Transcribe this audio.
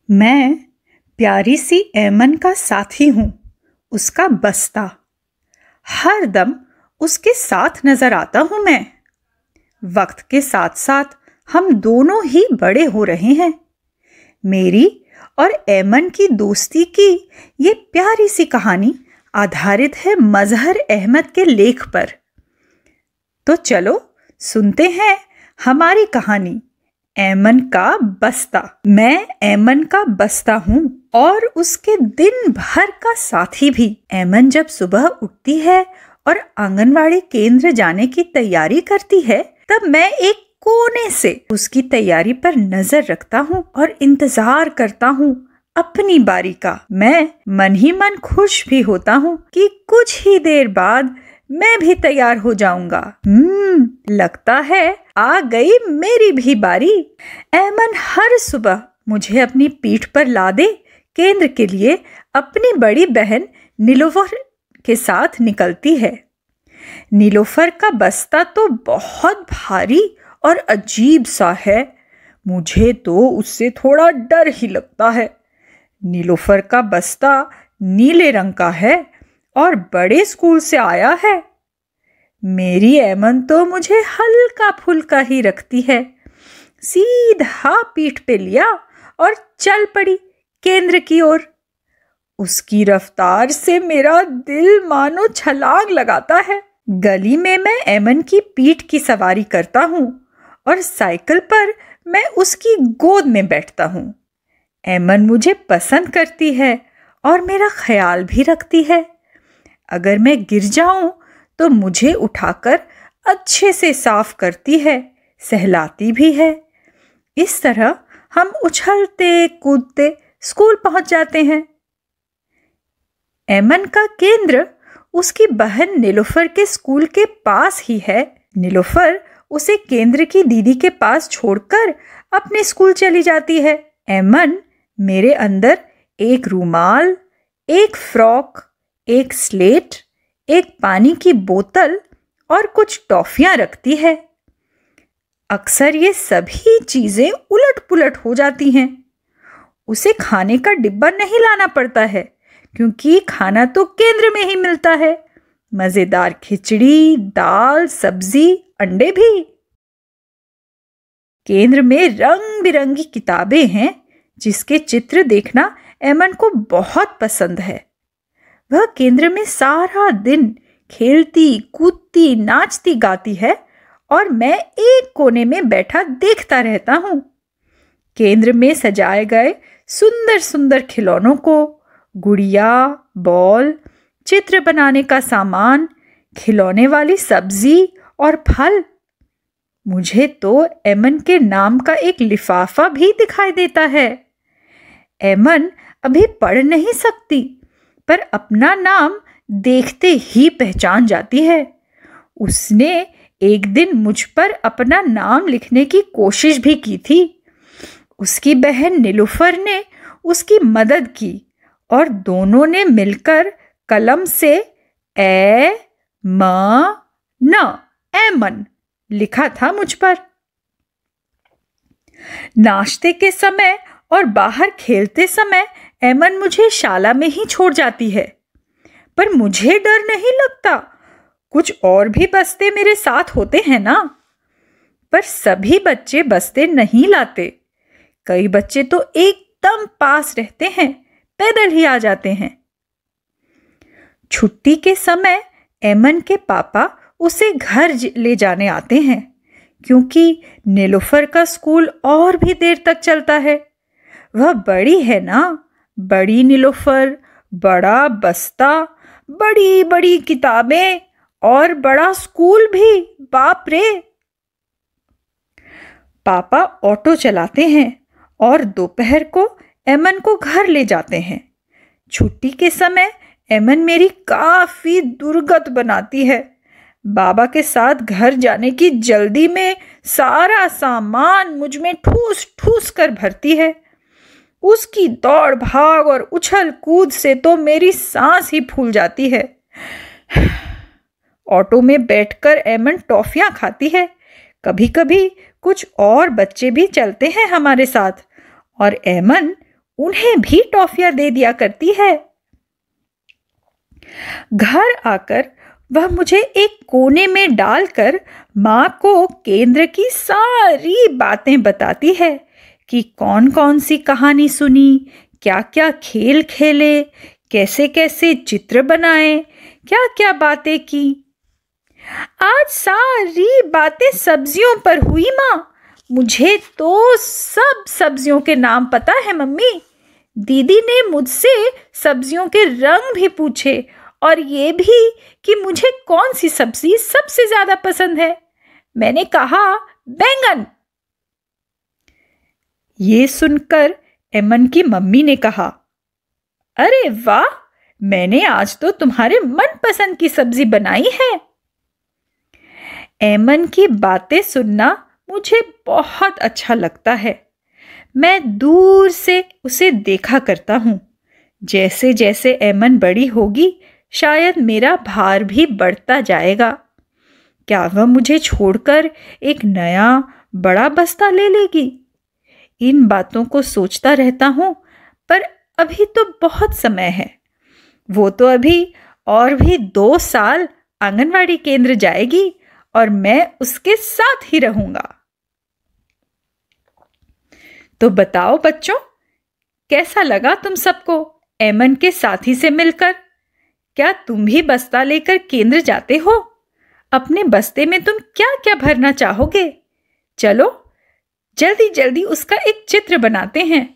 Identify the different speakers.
Speaker 1: मैं प्यारी सी ऐमन का साथी हूँ, उसका बस्ता। हर दम उसके साथ नजर आता हूँ मैं। वक्त के साथ साथ हम दोनों ही बड़े हो रहे हैं। मेरी और ऐमन की दोस्ती की ये प्यारी सी कहानी आधारित है मजहर अहमद के लेख पर। तो चलो सुनते हैं हमारी कहानी, ऐमन का बस्ता। मैं ऐमन का बस्ता हूँ और उसके दिन भर का साथी भी। ऐमन जब सुबह उठती है और आंगनवाड़ी केंद्र जाने की तैयारी करती है, तब मैं एक कोने से उसकी तैयारी पर नजर रखता हूँ और इंतजार करता हूँ अपनी बारी का। मैं मन ही मन खुश भी होता हूँ कि कुछ ही देर बाद मैं भी तैयार हो जाऊंगा। लगता है आ गई मेरी भी बारी। ऐमन हर सुबह मुझे अपनी पीठ पर लादे केंद्र के लिए अपनी बड़ी बहन नीलोफर के साथ निकलती है। नीलोफर का बस्ता तो बहुत भारी और अजीब सा है। मुझे तो उससे थोड़ा डर ही लगता है। नीलोफर का बस्ता नीले रंग का है और बड़े स्कूल से आया है। मेरी ऐमन तो मुझे हल्का फुल्का ही रखती है। सीधा पीठ पे लिया और चल पड़ी केंद्र की ओर। उसकी रफ्तार से मेरा दिल मानो छलांग लगाता है। गली में मैं ऐमन की पीठ की सवारी करता हूँ और साइकिल पर मैं उसकी गोद में बैठता हूँ। ऐमन मुझे पसंद करती है और मेरा ख्याल भी रखती है। अगर मैं गिर जाऊं तो मुझे उठाकर अच्छे से साफ करती है, सहलाती भी है। इस तरह हम उछलते कूदते स्कूल पहुंच जाते हैं। ऐमन का केंद्र उसकी बहन नीलोफर के स्कूल के पास ही है। नीलोफर उसे केंद्र की दीदी के पास छोड़कर अपने स्कूल चली जाती है। ऐमन मेरे अंदर एक रूमाल, एक फ्रॉक, एक स्लेट, एक पानी की बोतल और कुछ टॉफियां रखती है। अक्सर ये सभी चीजें उलट पुलट हो जाती हैं। उसे खाने का डिब्बा नहीं लाना पड़ता है क्योंकि खाना तो केंद्र में ही मिलता है। मजेदार खिचड़ी, दाल, सब्जी, अंडे भी। केंद्र में रंग बिरंगी किताबें हैं जिसके चित्र देखना ऐमन को बहुत पसंद है। वह केंद्र में सारा दिन खेलती, कूदती, नाचती, गाती है और मैं एक कोने में बैठा देखता रहता हूँ। केंद्र में सजाए गए सुंदर सुंदर खिलौनों को, गुड़िया, बॉल, चित्र बनाने का सामान, खिलौने वाली सब्जी और फल। मुझे तो ऐमन के नाम का एक लिफाफा भी दिखाई देता है। ऐमन अभी पढ़ नहीं सकती पर अपना नाम देखते ही पहचान जाती है। उसने एक दिन मुझ पर अपना नाम लिखने की कोशिश भी की थी। उसकी बहन नीलोफर ने उसकी मदद की और दोनों ने मिलकर कलम से ऐमन लिखा था मुझ पर। नाश्ते के समय और बाहर खेलते समय ऐमन मुझे शाला में ही छोड़ जाती है, पर मुझे डर नहीं लगता। कुछ और भी बस्ते मेरे साथ होते हैं ना। पर सभी बच्चे बस्ते नहीं लाते। कई बच्चे तो एकदम पास रहते हैं, पैदल ही आ जाते हैं। छुट्टी के समय ऐमन के पापा उसे घर ले जाने आते हैं क्योंकि नीलोफर का स्कूल और भी देर तक चलता है। वह बड़ी है ना, बड़ी नीलोफर, बड़ा बस्ता, बड़ी बड़ी किताबें और बड़ा स्कूल भी। बाप रे! पापा ऑटो चलाते हैं और दोपहर को ऐमन को घर ले जाते हैं। छुट्टी के समय ऐमन मेरी काफी दुर्गत बनाती है। बाबा के साथ घर जाने की जल्दी में सारा सामान मुझ में ठूस ठूस कर भरती है। उसकी दौड़ भाग और उछल कूद से तो मेरी सांस ही फूल जाती है। ऑटो में बैठकर ऐमन टॉफियां खाती है। कभी कभी कुछ और बच्चे भी चलते हैं हमारे साथ और ऐमन उन्हें भी टॉफियां दे दिया करती है। घर आकर वह मुझे एक कोने में डालकर माँ को केंद्र की सारी बातें बताती है कि कौन कौन सी कहानी सुनी, क्या क्या खेल खेले, कैसे कैसे चित्र बनाए, क्या क्या बातें की। आज सारी बातें सब्जियों पर हुई माँ। मुझे तो सब सब्जियों के नाम पता है मम्मी। दीदी ने मुझसे सब्जियों के रंग भी पूछे और ये भी कि मुझे कौन सी सब्जी सबसे ज्यादा पसंद है। मैंने कहा बैंगन। ये सुनकर एमन की मम्मी ने कहा, अरे वाह, मैंने आज तो तुम्हारे मनपसंद की सब्जी बनाई है। एमन की बातें सुनना मुझे बहुत अच्छा लगता है। मैं दूर से उसे देखा करता हूँ। जैसे जैसे एमन बड़ी होगी, शायद मेरा भार भी बढ़ता जाएगा। क्या वह मुझे छोड़कर एक नया बड़ा बस्ता ले लेगी? इन बातों को सोचता रहता हूँ, पर अभी तो बहुत समय है। वो तो अभी और भी 2 साल आंगनवाड़ी केंद्र जाएगी और मैं उसके साथ ही रहूंगा। तो बताओ बच्चों, कैसा लगा तुम सबको एमन के साथी से मिलकर? क्या तुम भी बस्ता लेकर केंद्र जाते हो? अपने बस्ते में तुम क्या क्या भरना चाहोगे? चलो जल्दी जल्दी उसका एक चित्र बनाते हैं